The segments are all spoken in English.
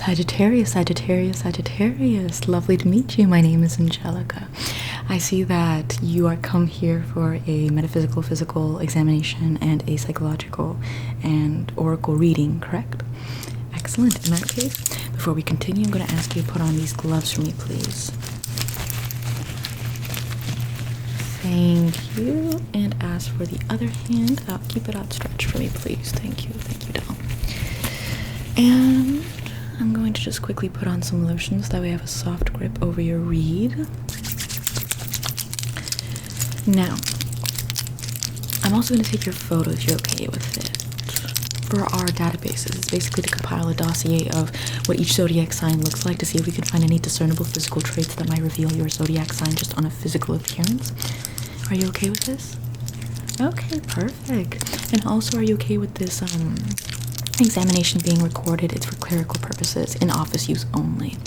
Sagittarius, Sagittarius, Sagittarius. Lovely to meet you. My name is Angelica. I see that you are come here for a metaphysical, physical examination and a psychological and oracle reading, correct? Excellent. In that case, before we continue, I'm going to ask you to put on these gloves for me, please. Thank you. And as for the other hand, keep it outstretched for me, please. Thank you, doll. And I'm going to just quickly put on some lotions, that way I have a soft grip over your reed. Now, I'm also going to take your photo if you're okay with it. For our databases, it's basically to compile a dossier of what each zodiac sign looks like to see if we can find any discernible physical traits that might reveal your zodiac sign just on a physical appearance. Are you okay with this? Okay, perfect. And also, are you okay with this examination being recorded? It's for clerical purposes, in office use only.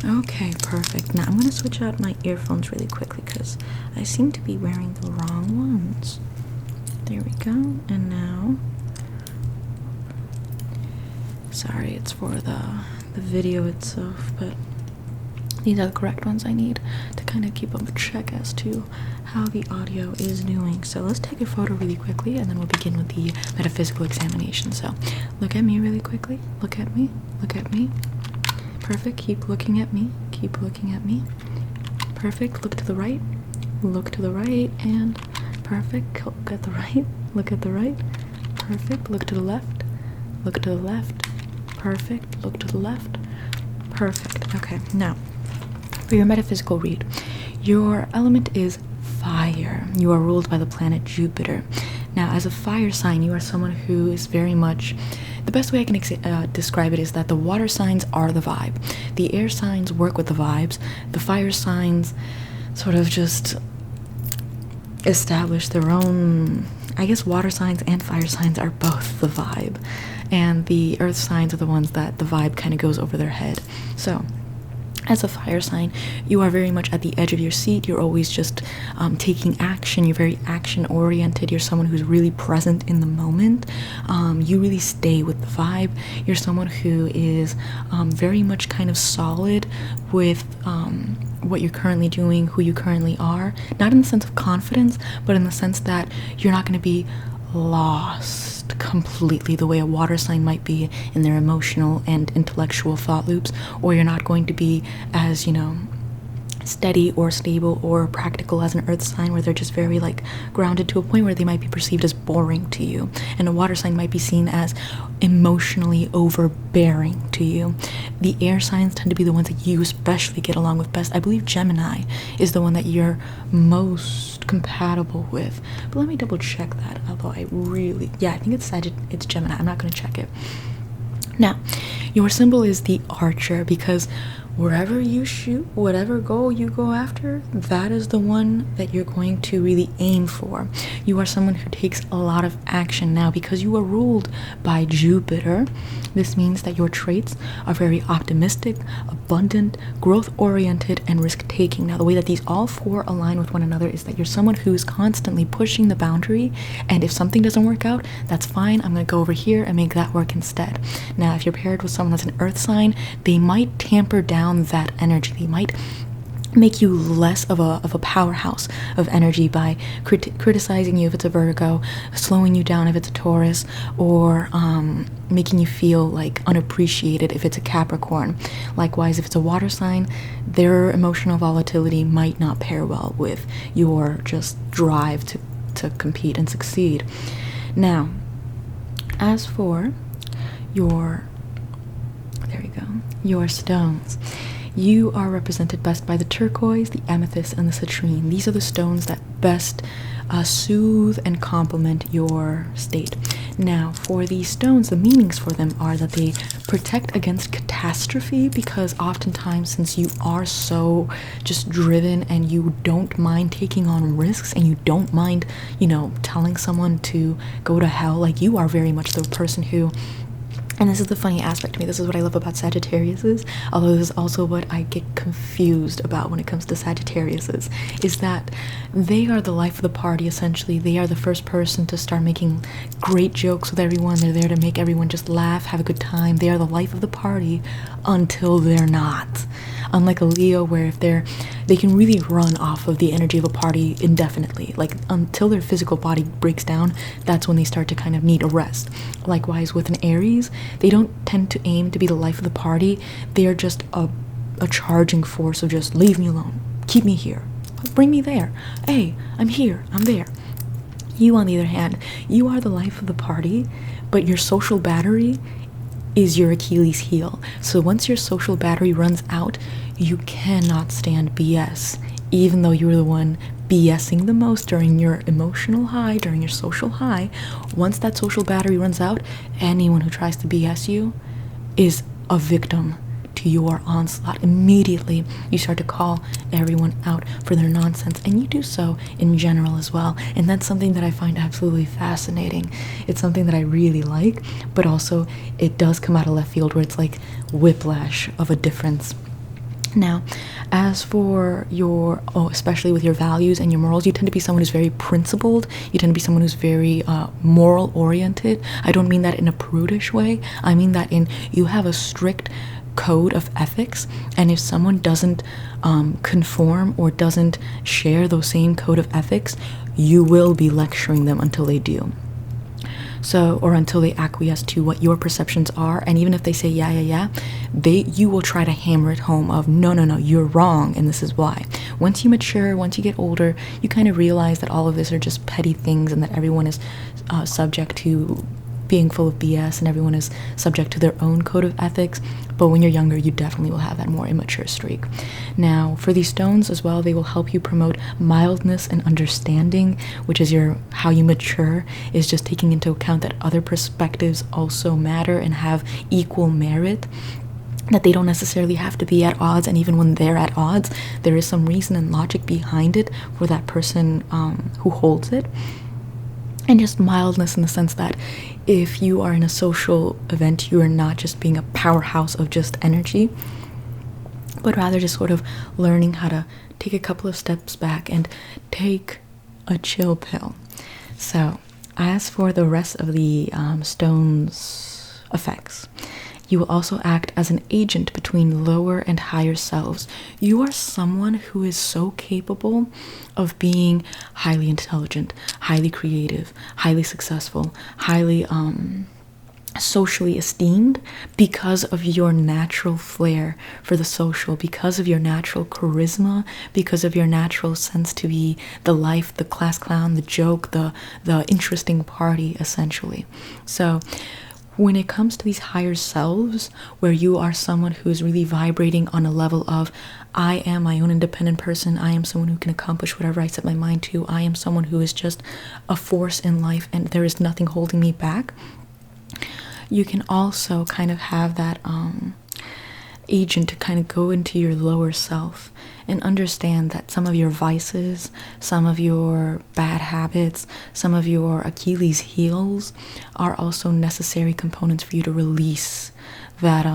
Okay, perfect. Now I'm going to switch out my earphones really quickly because I seem to be wearing the wrong ones. There we go. And now, sorry, it's for the video itself, but these are the correct ones I need to kind of keep up a check as to how the audio is doing. So let's take a photo really quickly and then we'll begin with the metaphysical examination. So look at me really quickly. Look at me. Look at me. Perfect. Keep looking at me. Keep looking at me. Perfect. Look to the right. Look to the right. And perfect. Look at the right. Look at the right. Perfect. Look to the left. Look to the left. Perfect. Look to the left. Perfect. Okay. Now, for your metaphysical read, your element is fire. You are ruled by the planet Jupiter. Now, as a fire sign, you are someone who is very much, the best way I can describe it is that the water signs are the vibe. The air signs work with the vibes. The fire signs sort of just establish their own, I guess water signs and fire signs are both the vibe. And the earth signs are the ones that the vibe kind of goes over their head. So, as a fire sign, you are very much at the edge of your seat. You're always just taking action. You're very action-oriented. You're someone who's really present in the moment. You really stay with the vibe. You're someone who is very much kind of solid with what you're currently doing, who you currently are. Not in the sense of confidence, but in the sense that you're not going to be lost completely the way a water sign might be in their emotional and intellectual thought loops, or you're not going to be as, steady or stable or practical as an earth sign, where they're just very grounded to a point where they might be perceived as boring to you, and a water sign might be seen as emotionally overbearing to you. The air signs tend to be the ones that you especially get along with best. I believe Gemini is the one that you're most compatible with, but let me double check that, although I think it's Gemini. I'm not going to check it. Now, your symbol is the archer, because wherever you shoot, whatever goal you go after, that is the one that you're going to really aim for. You are someone who takes a lot of action. Now, because you are ruled by Jupiter, this means that your traits are very optimistic, abundant, growth-oriented, and risk-taking. Now, the way that these all four align with one another is that you're someone who's constantly pushing the boundary, and if something doesn't work out, that's fine. I'm going to go over here and make that work instead. Now, if you're paired with someone that's an earth sign, they might tamper down that energy. They might make you less of a powerhouse of energy by criticizing you if it's a Virgo, slowing you down if it's a Taurus, or making you feel unappreciated if it's a Capricorn. Likewise, if it's a water sign, their emotional volatility might not pair well with your just drive to compete and succeed. Now, as for your stones, you are represented best by the turquoise, the amethyst, and the citrine. These are the stones that best soothe and complement your state. Now, for these stones, the meanings for them are that they protect against catastrophe, because oftentimes, since you are so just driven and you don't mind taking on risks and you don't mind, telling someone to go to hell, you are very much the person who And this is the funny aspect to me. This is what I love about Sagittariuses, although this is also what I get confused about when it comes to Sagittariuses, is that they are the life of the party, essentially. They are the first person to start making great jokes with everyone. They're there to make everyone just laugh, have a good time. They are the life of the party until they're not. Unlike a Leo, where if they can really run off of the energy of a party indefinitely. Like, until their physical body breaks down, that's when they start to kind of need a rest. Likewise, with an Aries, they don't tend to aim to be the life of the party. They are just a charging force of just, leave me alone, keep me here, bring me there. Hey, I'm here, I'm there. You, on the other hand, you are the life of the party, but your social battery is your Achilles heel. So once your social battery runs out, you cannot stand BS, even though you're the one BSing the most during your emotional high, during your social high. Once that social battery runs out, anyone who tries to BS you is a victim to your onslaught. Immediately, you start to call everyone out for their nonsense, and you do so in general as well. And that's something that I find absolutely fascinating. It's something that I really like, but also it does come out of left field, where it's like whiplash of a difference. Now, as for your, especially with your values and your morals, you tend to be someone who's very principled. You tend to be someone who's very moral oriented. I don't mean that in a prudish way. I mean that in, you have a strict code of ethics, and if someone doesn't conform or doesn't share those same code of ethics, you will be lecturing them until they do. So, or until they acquiesce to what your perceptions are. And even if they say yeah, you will try to hammer it home of no, you're wrong, and this is why. Once you mature, once you get older, you kind of realize that all of this are just petty things, and that everyone is subject to being full of BS, and everyone is subject to their own code of ethics. But when you're younger, you definitely will have that more immature streak. Now, for these stones as well, they will help you promote mildness and understanding, which is how you mature, is just taking into account that other perspectives also matter and have equal merit, that they don't necessarily have to be at odds, and even when they're at odds, there is some reason and logic behind it for that person who holds it. And just mildness in the sense that if you are in a social event, you are not just being a powerhouse of just energy, but rather just sort of learning how to take a couple of steps back and take a chill pill. So, as for the rest of the stone's effects, you will also act as an agent between lower and higher selves. You are someone who is so capable of being highly intelligent, highly creative, highly successful, highly socially esteemed, because of your natural flair for the social, because of your natural charisma, because of your natural sense to be the life, the class clown, the joke, the interesting party, essentially. So when it comes to these higher selves, where you are someone who's really vibrating on a level of, I am my own independent person, I am someone who can accomplish whatever I set my mind to, I am someone who is just a force in life and there is nothing holding me back, you can also kind of have that agent to kind of go into your lower self and understand that some of your vices, some of your bad habits, some of your Achilles heels are also necessary components for you to release that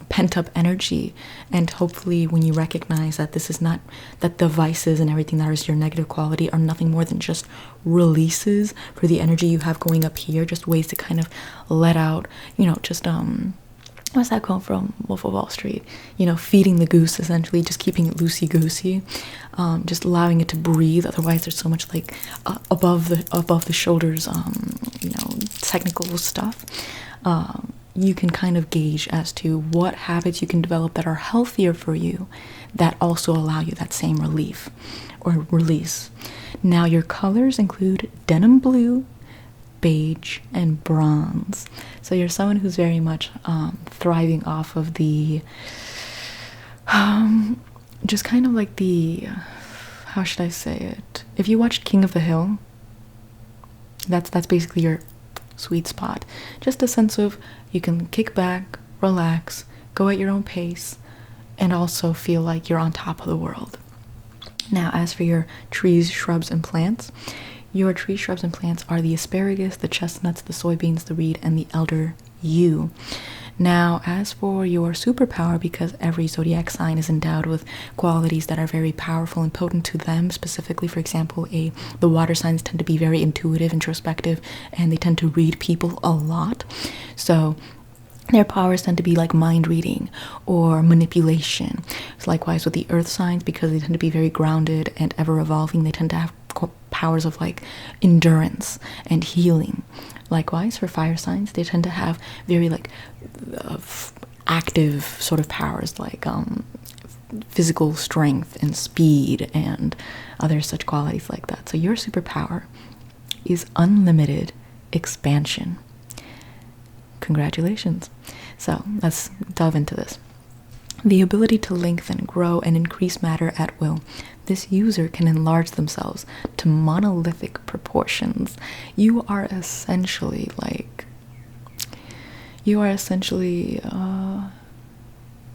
pent-up energy. And hopefully when you recognize that this is not, that the vices and everything that is your negative quality are nothing more than just releases for the energy you have going up here, just ways to kind of let out, just what's that quote from Wolf of Wall Street? Feeding the goose, essentially, just keeping it loosey-goosey, just allowing it to breathe. Otherwise, there's so much like above the shoulders, technical stuff. You can kind of gauge as to what habits you can develop that are healthier for you, that also allow you that same relief or release. Now, your colors include denim blue, beige, and bronze. So you're someone who's very much thriving off of the just kind of like the, how should I say it, if you watched King of the Hill, that's basically your sweet spot. Just a sense of you can kick back, relax, go at your own pace, and also feel like you're on top of the world. Now, as for your trees, shrubs, and plants, your trees, shrubs, and plants are the asparagus, the chestnuts, the soybeans, the reed, and the elder yew. Now, as for your superpower, because every zodiac sign is endowed with qualities that are very powerful and potent to them, specifically, for example, the water signs tend to be very intuitive, introspective, and they tend to read people a lot. So their powers tend to be like mind reading or manipulation. So likewise with the earth signs, because they tend to be very grounded and ever evolving, they tend to have powers of like endurance and healing. Likewise for fire signs, they tend to have very like active sort of powers, like physical strength and speed and other such qualities like that. So your superpower is unlimited expansion. Congratulations. So let's delve into this. The ability to lengthen, grow, and increase matter at will. This user can enlarge themselves to monolithic proportions. You are essentially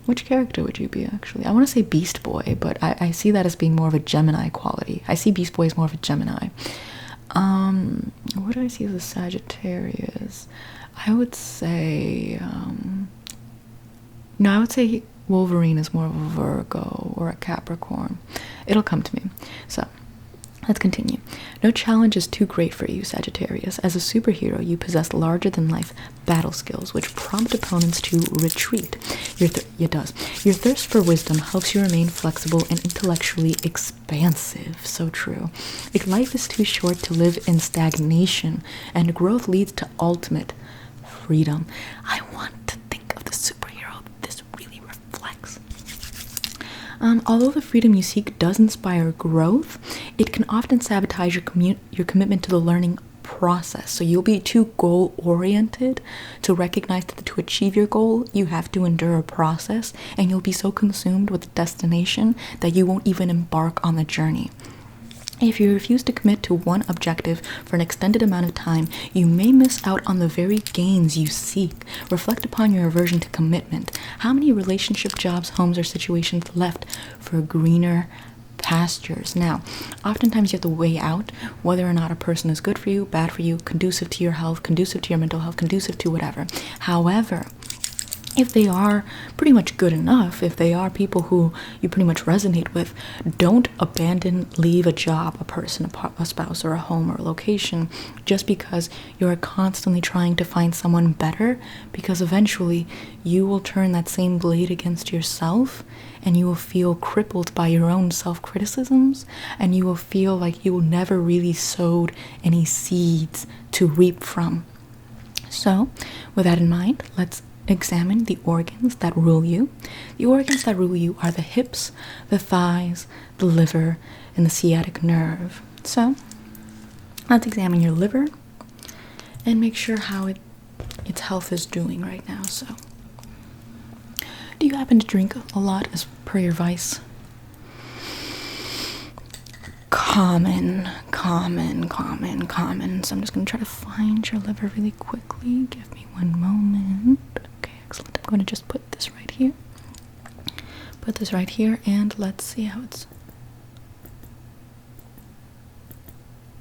which character would you be, actually? I want to say Beast Boy, but I see that as being more of a Gemini quality. I see Beast Boy as more of a Gemini. What do I see as a Sagittarius? I would say, no, I would say Wolverine is more of a Virgo or a Capricorn. It'll come to me. So, let's continue. No challenge is too great for you, Sagittarius. As a superhero, you possess larger-than-life battle skills, which prompt opponents to retreat. It does. Your thirst for wisdom helps you remain flexible and intellectually expansive. So true. If life is too short to live in stagnation, and growth leads to ultimate freedom. I want to think of the superhero this really reflects. Although the freedom you seek does inspire growth, it can often sabotage your commitment to the learning process. So you'll be too goal-oriented to recognize that to achieve your goal, you have to endure a process, and you'll be so consumed with the destination that you won't even embark on the journey. If you refuse to commit to one objective for an extended amount of time, you may miss out on the very gains you seek. Reflect upon your aversion to commitment. How many relationship, jobs, homes, or situations left for greener pastures? Now, oftentimes you have to weigh out whether or not a person is good for you, bad for you, conducive to your health, conducive to your mental health, conducive to whatever. However, if they are pretty much good enough, if they are people who you pretty much resonate with, don't leave a job, a person, a spouse, or a home or a location just because you're constantly trying to find someone better, because eventually you will turn that same blade against yourself, and you will feel crippled by your own self-criticisms, and you will feel like you never really sowed any seeds to reap from. So, with that in mind, let's examine the organs that rule you. The organs that rule you are the hips, the thighs, the liver, and the sciatic nerve. So, let's examine your liver and make sure how its health is doing right now. So, do you happen to drink a lot as per your vice? Common. So I'm just going to try to find your liver really quickly. Give me one moment. Okay, excellent. I'm going to just put this right here. And let's see how it's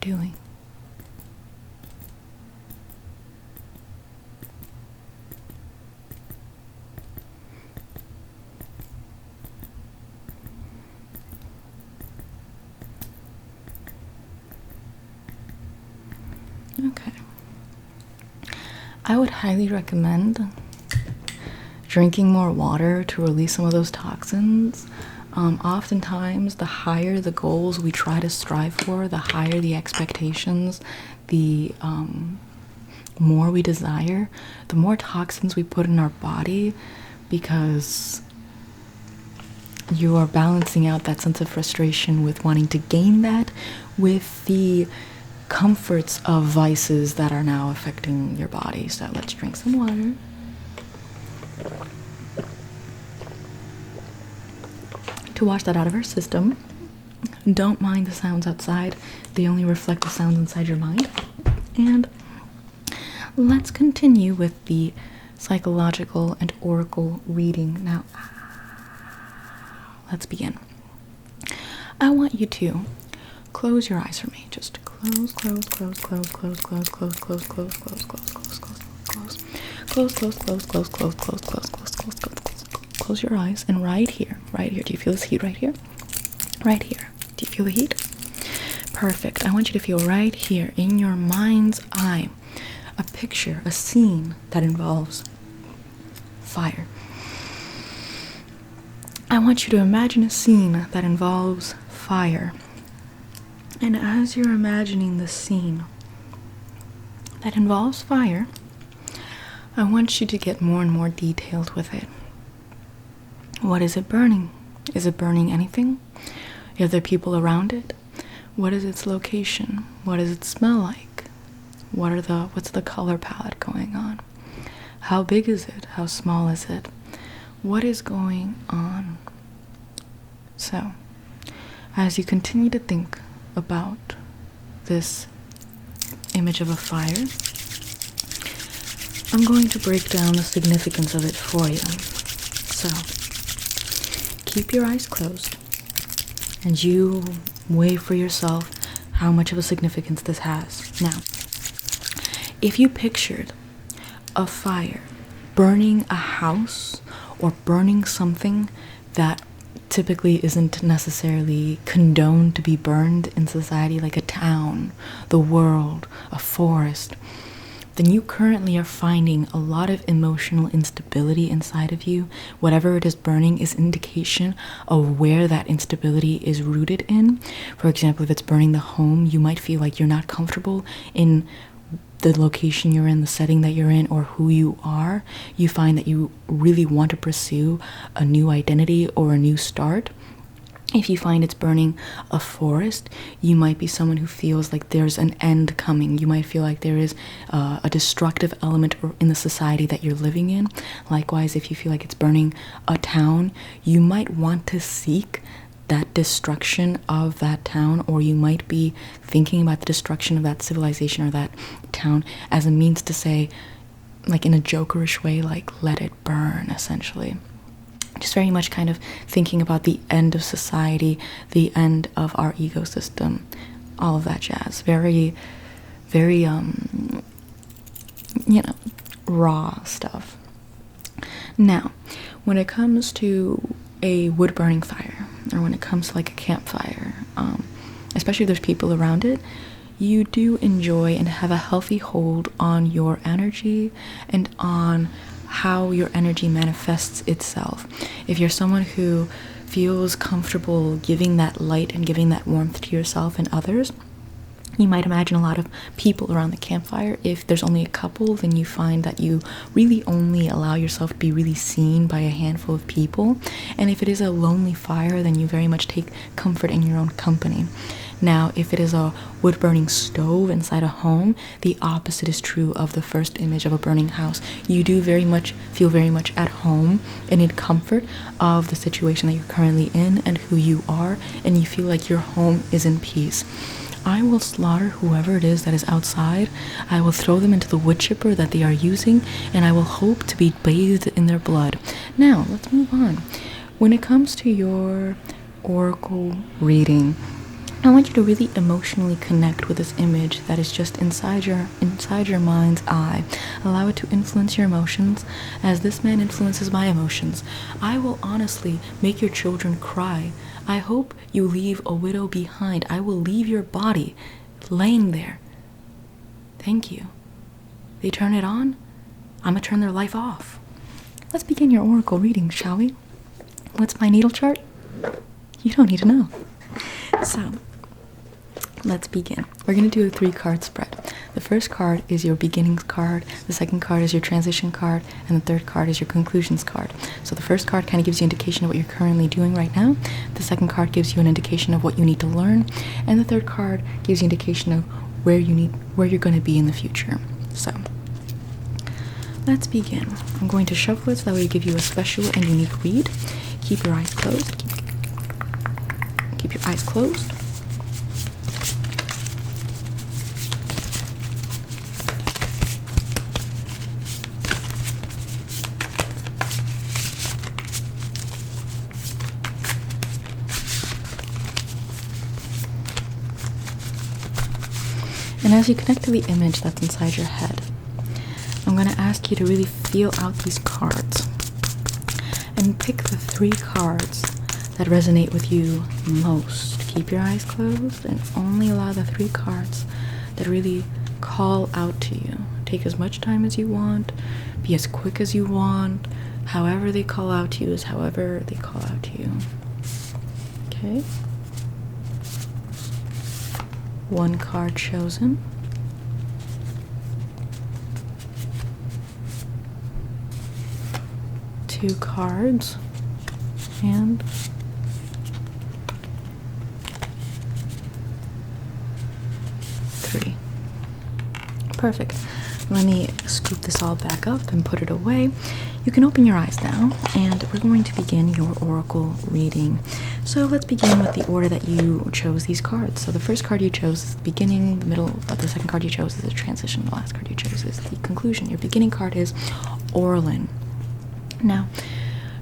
doing. Okay. I would highly recommend drinking more water to release some of those toxins. Oftentimes, the higher the goals we try to strive for, the higher the expectations, the more we desire, the more toxins we put in our body, because you are balancing out that sense of frustration with wanting to gain that with the comforts of vices that are now affecting your body. So let's drink some water. To wash that out of our system. Don't mind the sounds outside. They only reflect the sounds inside your mind. And let's continue with the psychological and oracle reading. Now, let's begin. I want you to close your eyes for me. Just close. Close your eyes. And right here. Do you feel this heat right here? Right here. Do you feel the heat? Perfect. I want you to feel right here in your mind's eye a picture, a scene that involves fire. I want you to imagine a scene that involves fire. And as you're imagining the scene that involves fire, I want you to get more and more detailed with it. What is it burning? Is it burning anything? Are there people around it? What is its location? What does it smell like? What's the color palette going on? How big is it? How small is it? What is going on? So, as you continue to think about this image of a fire, I'm going to break down the significance of it for you. So, keep your eyes closed, and you weigh for yourself how much of a significance this has. Now, if you pictured a fire burning a house or burning something that typically isn't necessarily condoned to be burned in society, like a town, the world, a forest, then you currently are finding a lot of emotional instability inside of you. Whatever it is burning is indication of where that instability is rooted in. For example, if it's burning the home, you might feel like you're not comfortable in the location you're in, the setting that you're in, or who you are. You find that you really want to pursue a new identity or a new start. If you find it's burning a forest, you might be someone who feels like there's an end coming. You might feel like there is a destructive element in the society that you're living in. Likewise, if you feel like it's burning a town, you might want to seek that destruction of that town, or you might be thinking about the destruction of that civilization or that town as a means to say, like in a jokerish way, like, let it burn, essentially. Just very much kind of thinking about the end of society, the end of our ecosystem, all of that jazz. Very, very, raw stuff. Now, when it comes to a wood-burning fire, or when it comes to like a campfire, especially if there's people around it, you do enjoy and have a healthy hold on your energy and on how your energy manifests itself. If you're someone who feels comfortable giving that light and giving that warmth to yourself and others, you might imagine a lot of people around the campfire. If there's only a couple, then you find that you really only allow yourself to be really seen by a handful of people. And if it is a lonely fire, then you very much take comfort in your own company. Now, if it is a wood-burning stove inside a home, the opposite is true of the first image of a burning house. You do feel very much at home and in comfort of the situation that you're currently in and who you are, and you feel like your home is in peace. I will slaughter whoever it is that is outside. I will throw them into the wood chipper that they are using, and I will hope to be bathed in their blood. Now, let's move on. When it comes to your oracle reading, I want you to really emotionally connect with this image that is just inside your mind's eye. Allow it to influence your emotions as this man influences my emotions. I will honestly make your children cry. I hope you leave a widow behind. I will leave your body laying there. Thank you. They turn it on, I'm gonna turn their life off. Let's begin your oracle reading, shall we? What's my natal chart? You don't need to know. So, let's begin. We're going to do a 3-card spread. The first card is your beginnings card, the second card is your transition card, and the third card is your conclusions card. So the first card kind of gives you an indication of what you're currently doing right now. The second card gives you an indication of what you need to learn, and the third card gives you an indication of where you're going to be in the future. So, let's begin. I'm going to shuffle it so that way I give you a special and unique read. Keep your eyes closed. Keep your eyes closed. And as you connect to the image that's inside your head, I'm going to ask you to really feel out these cards and pick the 3 cards that resonate with you most. Keep your eyes closed and only allow the 3 cards that really call out to you. Take as much time as you want, be as quick as you want. However they call out to you is however they call out to you. Okay? 1 card chosen. 2 cards. And 3. Perfect. Let me scoop this all back up and put it away. You can open your eyes now, and we're going to begin your oracle reading. So let's begin with the order that you chose these cards. So the first card you chose is the beginning, the middle, the second card you chose is the transition, the last card you chose is the conclusion. Your beginning card is Orlin. Now,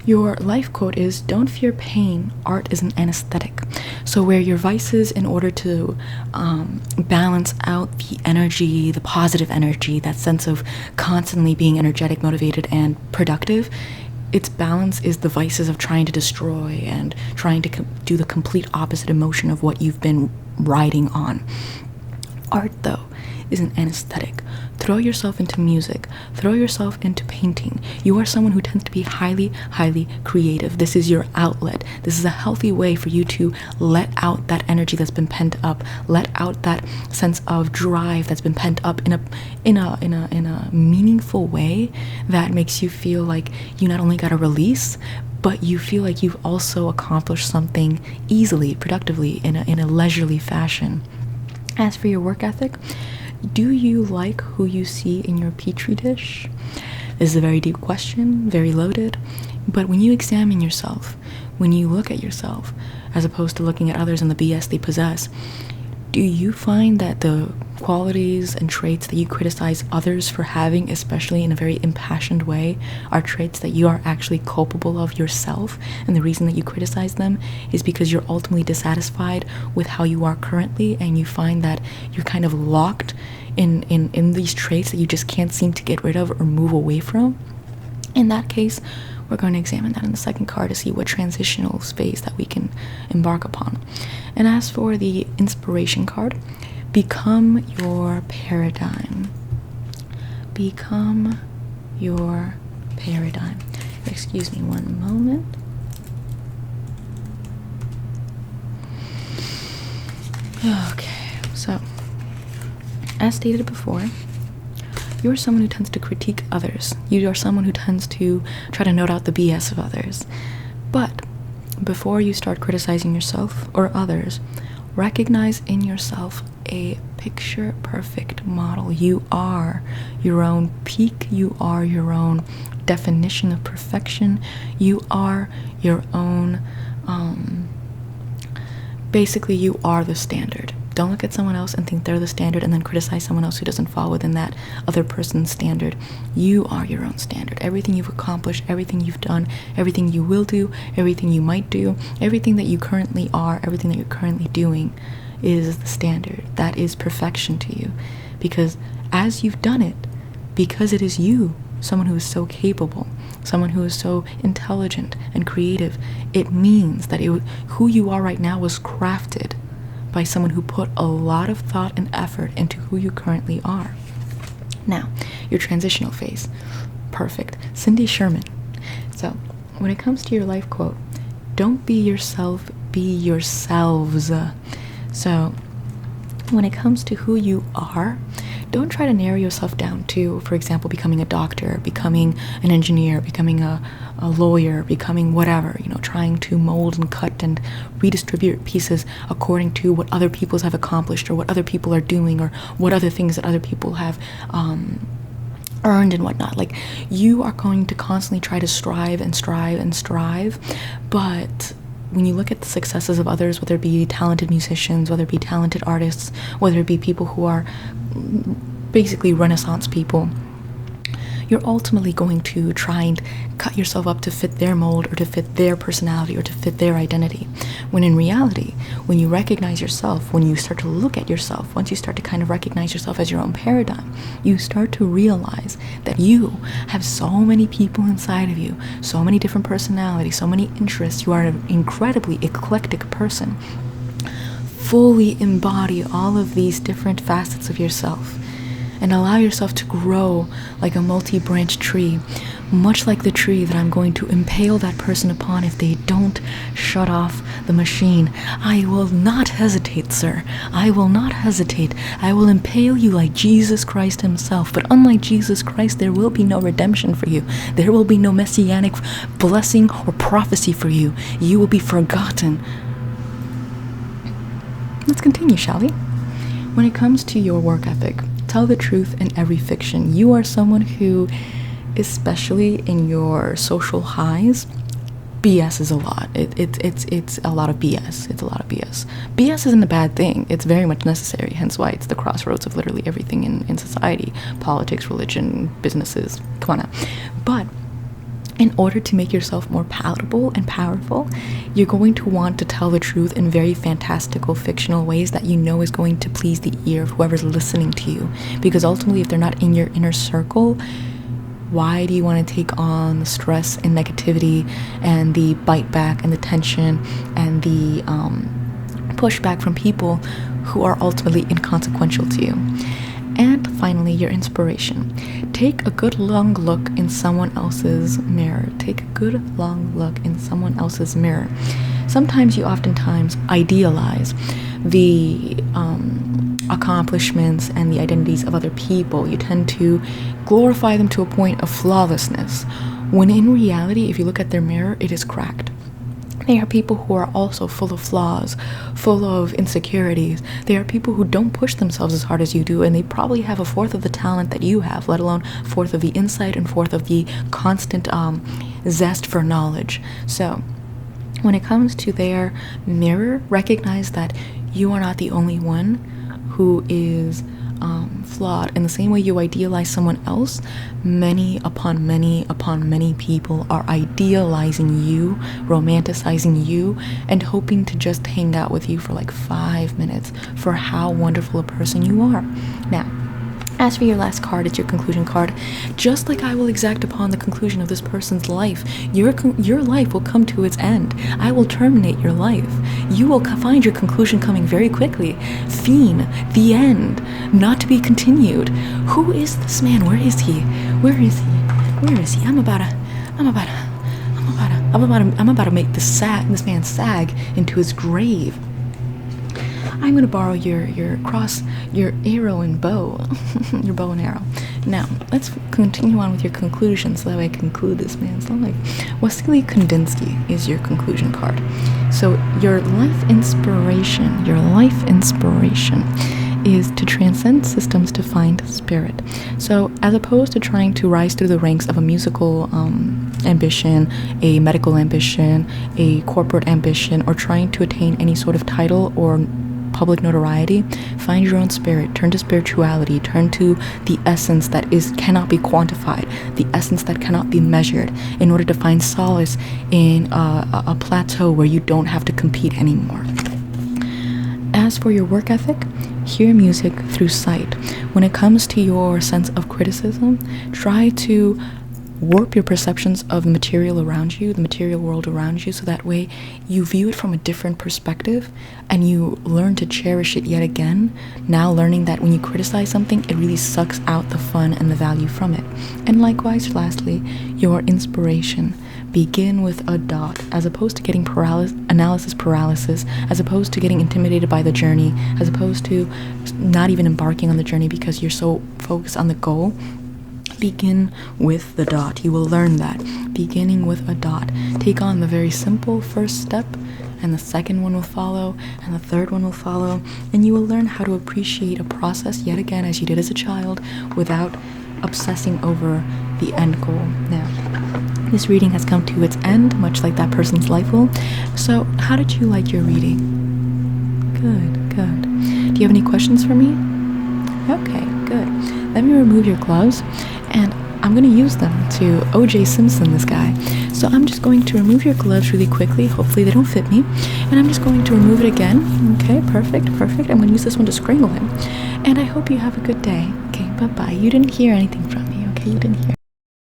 your life quote is, "Don't fear pain, art is an anesthetic." So where your vices, in order to balance out the energy, the positive energy, that sense of constantly being energetic, motivated, and productive, its balance is the vices of trying to destroy and trying to do the complete opposite emotion of what you've been riding on. Art, though, is an anesthetic. Throw yourself into music. Throw yourself into painting. You are someone who tends to be highly, highly creative. This is your outlet. This is a healthy way for you to let out that energy that's been pent up. Let out that sense of drive that's been pent up in a meaningful way that makes you feel like you not only got a release, but you feel like you've also accomplished something easily, productively, in a leisurely fashion. As for your work ethic, do you like who you see in your petri dish? This is a very deep question, very loaded, but when you examine yourself, when you look at yourself, as opposed to looking at others and the BS they possess, do you find that the qualities and traits that you criticize others for having, especially in a very impassioned way, are traits that you are actually culpable of yourself? And the reason that you criticize them is because you're ultimately dissatisfied with how you are currently, and you find that you're kind of locked in these traits that you just can't seem to get rid of or move away from. In that case, we're going to examine that in the second card to see what transitional phase that we can embark upon. And as for the inspiration card, become your paradigm. Become your paradigm. Excuse me one moment. Okay, so as stated before, you're someone who tends to critique others. You are someone who tends to try to note out the BS of others. But before you start criticizing yourself or others, recognize in yourself a picture-perfect model. You are your own peak. You are your own definition of perfection. You are your own, basically you are the standard. Don't look at someone else and think they're the standard and then criticize someone else who doesn't fall within that other person's standard. You are your own standard. Everything you've accomplished, everything you've done, everything you will do, everything you might do, everything that you currently are, everything that you're currently doing is the standard. That is perfection to you. Because as you've done it, because it is you, someone who is so capable, someone who is so intelligent and creative, it means that who you are right now was crafted by someone who put a lot of thought and effort into who you currently are. Now, your transitional phase. Perfect. Cindy Sherman. So, when it comes to your life quote, don't be yourself, be yourselves. So, when it comes to who you are, don't try to narrow yourself down to, for example, becoming a doctor, becoming an engineer, becoming a lawyer, becoming whatever, trying to mold and cut and redistribute pieces according to what other people have accomplished or what other people are doing or what other things that other people have earned and whatnot. Like, you are going to constantly try to strive and strive and strive, but when you look at the successes of others, whether it be talented musicians, whether it be talented artists, whether it be people who are basically Renaissance people, you're ultimately going to try and cut yourself up to fit their mold or to fit their personality or to fit their identity. When in reality, when you recognize yourself, when you start to look at yourself, once you start to kind of recognize yourself as your own paradigm, you start to realize that you have so many people inside of you, so many different personalities, so many interests. You are an incredibly eclectic person. Fully embody all of these different facets of yourself and allow yourself to grow like a multi-branched tree, much like the tree that I'm going to impale that person upon if they don't shut off the machine. I will not hesitate, sir. I will not hesitate. I will impale you like Jesus Christ himself. But unlike Jesus Christ, there will be no redemption for you. There will be no messianic blessing or prophecy for you. You will be forgotten. Let's continue, shall we? When it comes to your work ethic, tell the truth in every fiction. You are someone who, especially in your social highs, BS is a lot. It's a lot of BS. It's a lot of BS. BS isn't a bad thing. It's very much necessary, hence why it's the crossroads of literally everything in society. Politics, religion, businesses, come on now. But in order to make yourself more palatable and powerful, you're going to want to tell the truth in very fantastical, fictional ways that you know is going to please the ear of whoever's listening to you. Because ultimately, if they're not in your inner circle, why do you want to take on the stress and negativity and the bite back and the tension and the pushback from people who are ultimately inconsequential to you? And finally, your inspiration. Take a good long look in someone else's mirror. Take a good long look in someone else's mirror. Sometimes you oftentimes idealize the accomplishments and the identities of other people. You tend to glorify them to a point of flawlessness, when in reality, if you look at their mirror, it is cracked. They are people who are also full of flaws, full of insecurities. They are people who don't push themselves as hard as you do, and they probably have a fourth of the talent that you have, let alone fourth of the insight and fourth of the constant zest for knowledge. So when it comes to their mirror, recognize that you are not the only one who is flawed. In the same way you idealize someone else, many upon many people are idealizing you, romanticizing you, and hoping to just hang out with you for like 5 minutes for how wonderful a person you are. Now, as for your last card, it's your conclusion card. Just like I will exact upon the conclusion of this person's life, your life will come to its end. I will terminate your life. You will find your conclusion coming very quickly. Fiend, the end, not to be continued. Who is this man? Where is he? Where is he? Where is he? I'm about to make this man sag into his grave. I'm going to borrow your cross, your arrow and bow, your bow and arrow. Now, let's continue on with your conclusion so that way I conclude this man's life. Wassily Kandinsky is your conclusion card. So your life inspiration is to transcend systems to find spirit. So as opposed to trying to rise through the ranks of a musical ambition, a medical ambition, a corporate ambition, or trying to attain any sort of title or public notoriety, find your own spirit, turn to spirituality, turn to the essence that cannot be quantified, the essence that cannot be measured, in order to find solace in a plateau where you don't have to compete anymore. As for your work ethic, hear music through sight. When it comes to your sense of criticism, try to warp your perceptions of the material around you, the material world around you, so that way you view it from a different perspective and you learn to cherish it yet again, now learning that when you criticize something, it really sucks out the fun and the value from it. And likewise, lastly, your inspiration. Begin with a dot, as opposed to getting analysis paralysis, as opposed to getting intimidated by the journey, as opposed to not even embarking on the journey because you're so focused on the goal. Begin with the dot. You will learn that. Beginning with a dot. Take on the very simple first step, and the second one will follow, and the third one will follow, and you will learn how to appreciate a process yet again as you did as a child without obsessing over the end goal. Now, this reading has come to its end, much like that person's life will. So, how did you like your reading? Good, good. Do you have any questions for me? Okay, good. Let me remove your gloves, and I'm gonna use them to OJ Simpson this guy. So I'm just going to remove your gloves really quickly. Hopefully they don't fit me. And I'm just going to remove it again. Okay, perfect. I'm gonna use this one to strangle him. And I hope you have a good day. Okay, bye-bye. You didn't hear anything from me, okay? You didn't hear.